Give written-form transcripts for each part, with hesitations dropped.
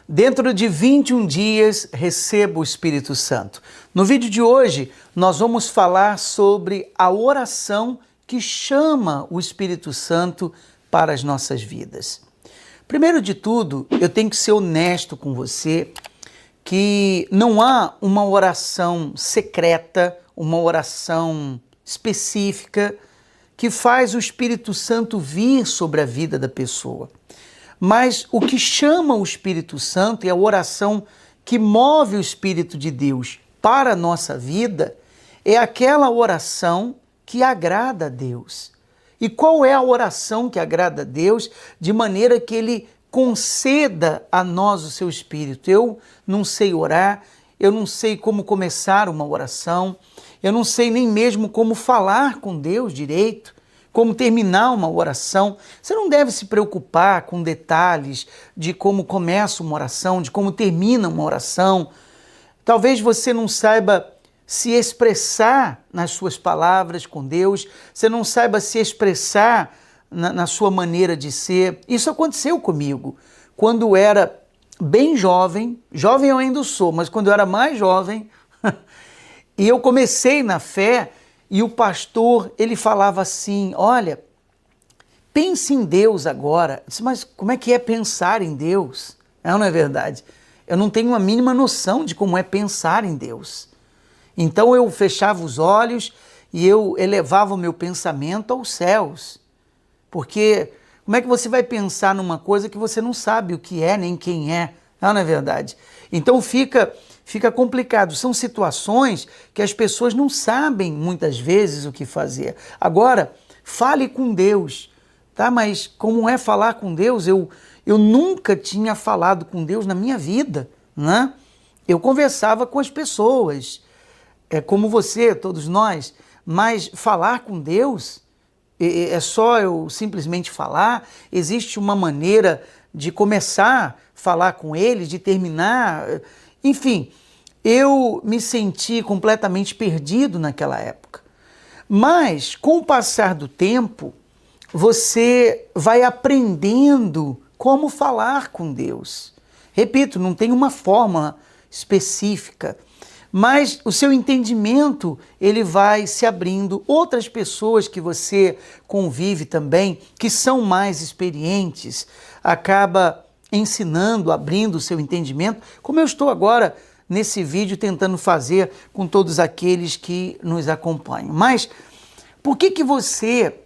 Dentro de 21 dias, receba o Espírito Santo. No vídeo de hoje, nós vamos falar sobre a oração que chama o Espírito Santo para as nossas vidas. Primeiro de tudo, eu tenho que ser honesto com você que não há uma oração secreta, uma oração específica que faz o Espírito Santo vir sobre a vida da pessoa. Mas o que chama o Espírito Santo e a oração que move o Espírito de Deus para a nossa vida é aquela oração que agrada a Deus. E qual é a oração que agrada a Deus de maneira que Ele conceda a nós o seu Espírito? Eu não sei orar, eu não sei como começar uma oração, eu não sei nem mesmo como falar com Deus direito, como terminar uma oração. Você não deve se preocupar com detalhes de como começa uma oração, de como termina uma oração. Talvez você não saiba se expressar nas suas palavras com Deus, você não saiba se expressar na sua maneira de ser. Isso aconteceu comigo. Quando eu era bem jovem eu ainda sou, mas quando eu era mais jovem, e eu comecei na fé, e o pastor, ele falava assim, olha, pense em Deus agora. Eu disse, mas como é que é pensar em Deus? Não é verdade? Eu não tenho a mínima noção de como é pensar em Deus. Então eu fechava os olhos e eu elevava o meu pensamento aos céus. Porque como é que você vai pensar numa coisa que você não sabe o que é, nem quem é? Não é verdade? Então fica complicado. São situações que as pessoas não sabem muitas vezes o que fazer. Agora, fale com Deus, tá? Mas como é falar com Deus? Eu nunca tinha falado com Deus na minha vida, né? Eu conversava com as pessoas, como você, todos nós, mas falar com Deus é só eu simplesmente falar? Existe uma maneira de começar a falar com Ele, de terminar? Enfim, eu me senti completamente perdido naquela época. Mas, com o passar do tempo, você vai aprendendo como falar com Deus. Repito, não tem uma fórmula específica, mas o seu entendimento, ele vai se abrindo. Outras pessoas que você convive também, que são mais experientes, acaba ensinando, abrindo o seu entendimento, como eu estou agora nesse vídeo tentando fazer com todos aqueles que nos acompanham. Mas por que você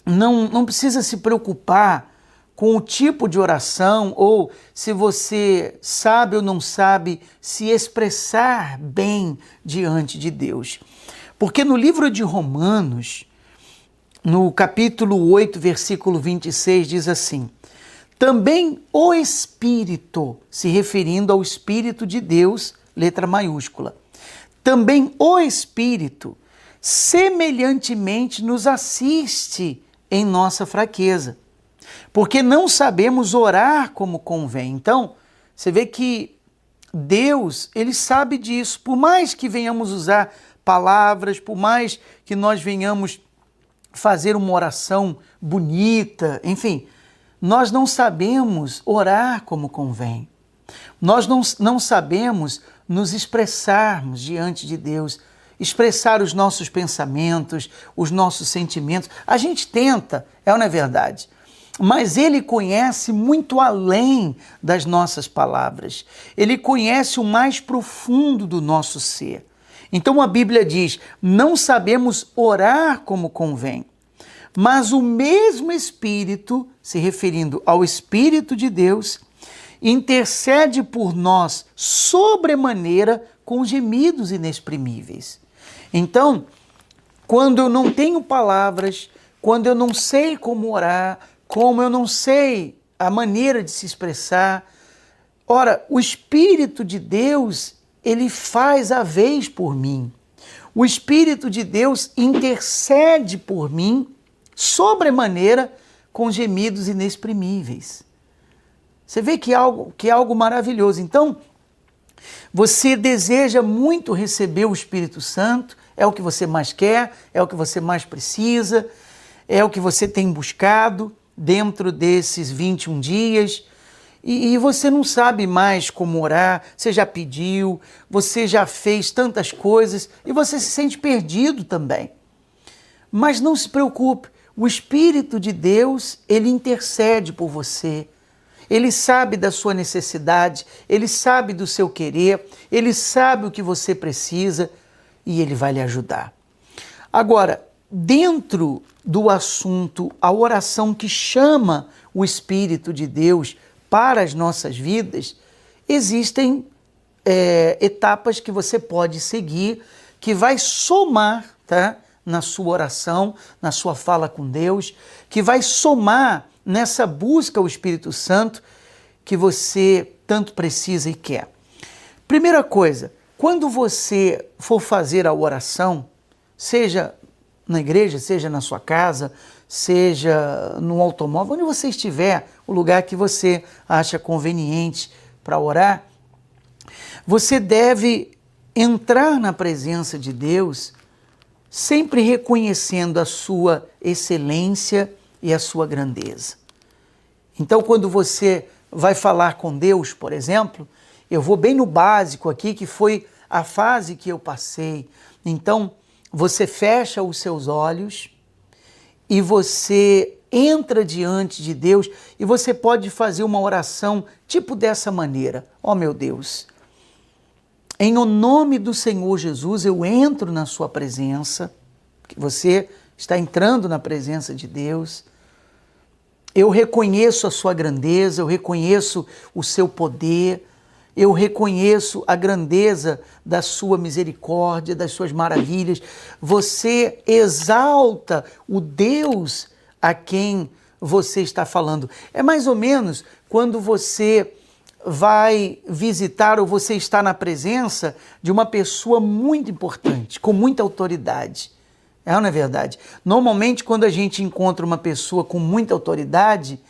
não precisa se preocupar com o tipo de oração ou se você sabe ou não sabe se expressar bem diante de Deus? Porque no livro de Romanos, no capítulo 8, versículo 26, diz assim: também o Espírito, se referindo ao Espírito de Deus, letra maiúscula, também o Espírito semelhantemente nos assiste em nossa fraqueza, porque não sabemos orar como convém. Então, você vê que Deus, Ele sabe disso. Por mais que venhamos usar palavras, por mais que nós venhamos fazer uma oração bonita, enfim, nós não sabemos orar como convém. Nós não sabemos nos expressarmos diante de Deus, expressar os nossos pensamentos, os nossos sentimentos. A gente tenta, não é verdade? Mas Ele conhece muito além das nossas palavras. Ele conhece o mais profundo do nosso ser. Então a Bíblia diz, não sabemos orar como convém. Mas o mesmo Espírito, se referindo ao Espírito de Deus, intercede por nós sobremaneira com gemidos inexprimíveis. Então, quando eu não tenho palavras, quando eu não sei como orar, como eu não sei a maneira de se expressar, ora, o Espírito de Deus, Ele faz a vez por mim. O Espírito de Deus intercede por mim sobremaneira com gemidos inexprimíveis. Você vê que é algo maravilhoso. Então, você deseja muito receber o Espírito Santo, é o que você mais quer, é o que você mais precisa, é o que você tem buscado dentro desses 21 dias. e você não sabe mais como orar, você já pediu, você já fez tantas coisas e você se sente perdido também. Mas não se preocupe, o Espírito de Deus, ele intercede por você. Ele sabe da sua necessidade, ele sabe do seu querer, ele sabe o que você precisa e ele vai lhe ajudar. Agora, dentro do assunto, a oração que chama o Espírito de Deus para as nossas vidas, existem etapas que você pode seguir, que vai somar, tá, na sua oração, na sua fala com Deus, que vai somar nessa busca ao Espírito Santo que você tanto precisa e quer. Primeira coisa, quando você for fazer a oração, seja na igreja, seja na sua casa, seja no automóvel, onde você estiver, o lugar que você acha conveniente para orar, você deve entrar na presença de Deus sempre reconhecendo a sua excelência e a sua grandeza. Então, quando você vai falar com Deus, por exemplo, eu vou bem no básico aqui, que foi a fase que eu passei. Então, você fecha os seus olhos e você entra diante de Deus e você pode fazer uma oração tipo dessa maneira. Ó meu Deus, em o nome do Senhor Jesus, eu entro na sua presença, que você está entrando na presença de Deus. Eu reconheço a sua grandeza, eu reconheço o seu poder, eu reconheço a grandeza da sua misericórdia, das suas maravilhas. Você exalta o Deus a quem você está falando. É mais ou menos quando você vai visitar ou você está na presença de uma pessoa muito importante, com muita autoridade. É ou não é verdade? Normalmente, quando a gente encontra uma pessoa com muita autoridade,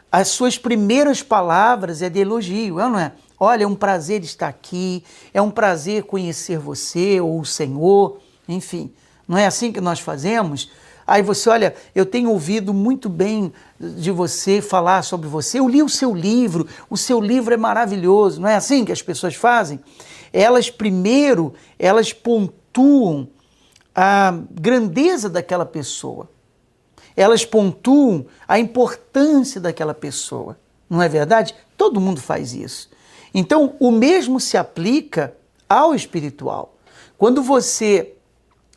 as suas primeiras palavras é de elogio, é ou não é? Olha, é um prazer estar aqui, é um prazer conhecer você ou o Senhor, enfim. Não é assim que nós fazemos? Aí você, olha, eu tenho ouvido muito bem de você falar sobre você, eu li o seu livro é maravilhoso, não é assim que as pessoas fazem? Elas primeiro, elas pontuam a grandeza daquela pessoa, elas pontuam a importância daquela pessoa, não é verdade? Todo mundo faz isso. Então, o mesmo se aplica ao espiritual. Quando você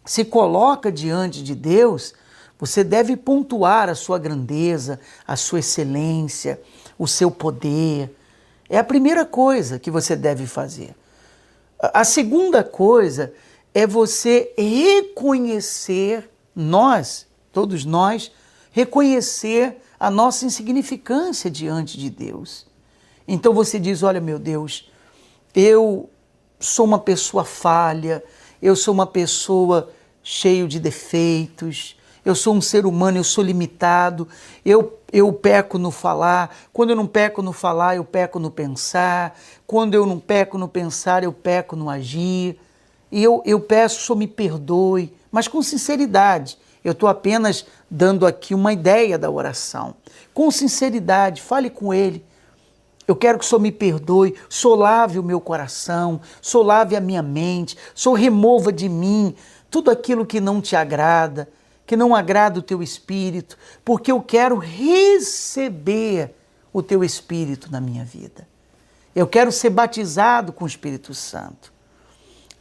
se coloca diante de Deus, você deve pontuar a sua grandeza, a sua excelência, o seu poder. É a primeira coisa que você deve fazer. A segunda coisa é você reconhecer, todos nós, reconhecer a nossa insignificância diante de Deus. Então você diz, olha meu Deus, eu sou uma pessoa falha, eu sou uma pessoa cheia de defeitos, eu sou um ser humano, eu sou limitado, eu peco no falar, quando eu não peco no falar, eu peco no pensar, quando eu não peco no pensar, eu peco no agir, e eu peço, o Senhor me perdoe, mas com sinceridade, eu estou apenas dando aqui uma ideia da oração, com sinceridade, fale com Ele, eu quero que o Senhor me perdoe, o Senhor lave o meu coração, o Senhor lave a minha mente, o Senhor remova de mim tudo aquilo que não te agrada, que não agrada o teu Espírito, porque eu quero receber o teu Espírito na minha vida. Eu quero ser batizado com o Espírito Santo.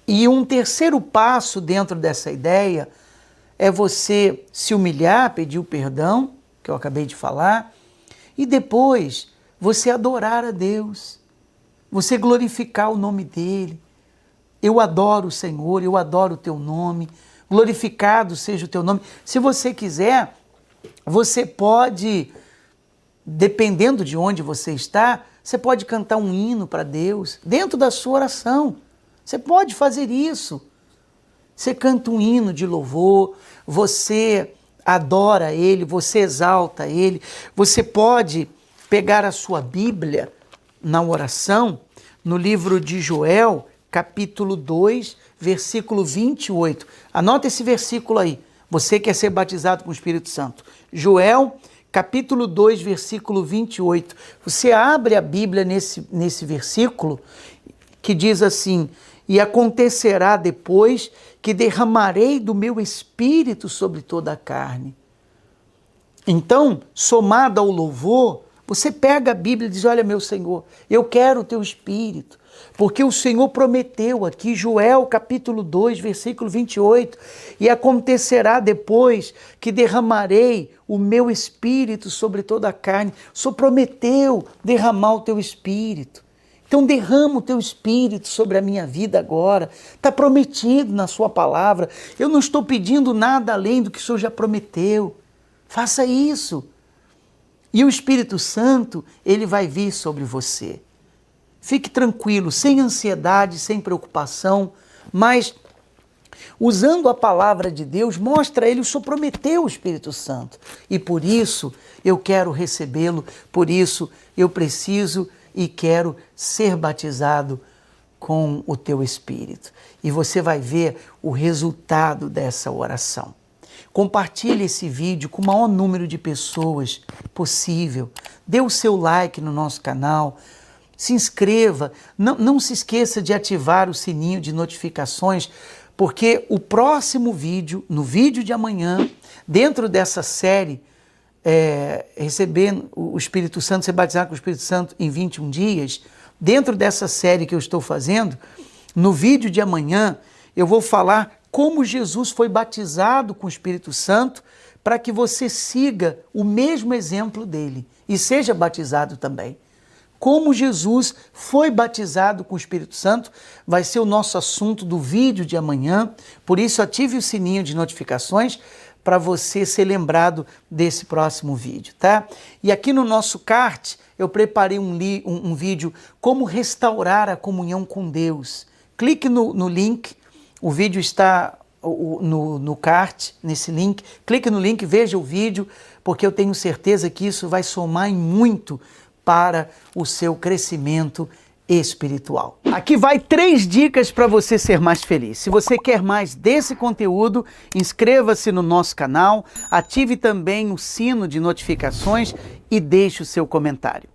E um terceiro passo dentro dessa ideia é você se humilhar, pedir o perdão, que eu acabei de falar, e depois você adorar a Deus, você glorificar o nome dEle. Eu adoro o Senhor, eu adoro o teu nome, glorificado seja o teu nome. Se você quiser, você pode, dependendo de onde você está, você pode cantar um hino para Deus, dentro da sua oração. Você pode fazer isso. Você canta um hino de louvor, você adora Ele, você exalta Ele. Você pode pegar a sua Bíblia na oração, no livro de Joel, capítulo 2, versículo 28. Anota esse versículo aí. Você quer ser batizado com o Espírito Santo. Joel, capítulo 2, versículo 28. Você abre a Bíblia nesse versículo que diz assim: e acontecerá depois que derramarei do meu espírito sobre toda a carne. Então, somado ao louvor, você pega a Bíblia e diz: olha, meu Senhor, eu quero o teu espírito. Porque o Senhor prometeu aqui, Joel capítulo 2, versículo 28, e acontecerá depois que derramarei o meu espírito sobre toda a carne. O Senhor prometeu derramar o teu espírito. Então derrama o teu espírito sobre a minha vida agora. Está prometido na sua palavra. Eu não estou pedindo nada além do que o Senhor já prometeu. Faça isso. E o Espírito Santo, ele vai vir sobre você. Fique tranquilo, sem ansiedade, sem preocupação, mas usando a palavra de Deus, mostra a ele: o Senhor prometeu o Espírito Santo. E por isso eu quero recebê-lo, por isso eu preciso e quero ser batizado com o teu Espírito. E você vai ver o resultado dessa oração. Compartilhe esse vídeo com o maior número de pessoas possível. Dê o seu like no nosso canal. Se inscreva. Não se esqueça de ativar o sininho de notificações, porque o próximo vídeo, no vídeo de amanhã, dentro dessa série, recebendo o Espírito Santo, ser batizado com o Espírito Santo em 21 dias, dentro dessa série que eu estou fazendo, no vídeo de amanhã, eu vou falar como Jesus foi batizado com o Espírito Santo, para que você siga o mesmo exemplo dele e seja batizado também. Como Jesus foi batizado com o Espírito Santo vai ser o nosso assunto do vídeo de amanhã, por isso ative o sininho de notificações para você ser lembrado desse próximo vídeo, tá? E aqui no nosso card eu preparei um vídeo como restaurar a comunhão com Deus. Clique no link, o vídeo está no card, nesse link. Clique no link, veja o vídeo, porque eu tenho certeza que isso vai somar em muito para o seu crescimento espiritual. Aqui vai 3 dicas para você ser mais feliz. Se você quer mais desse conteúdo, inscreva-se no nosso canal, ative também o sino de notificações e deixe o seu comentário.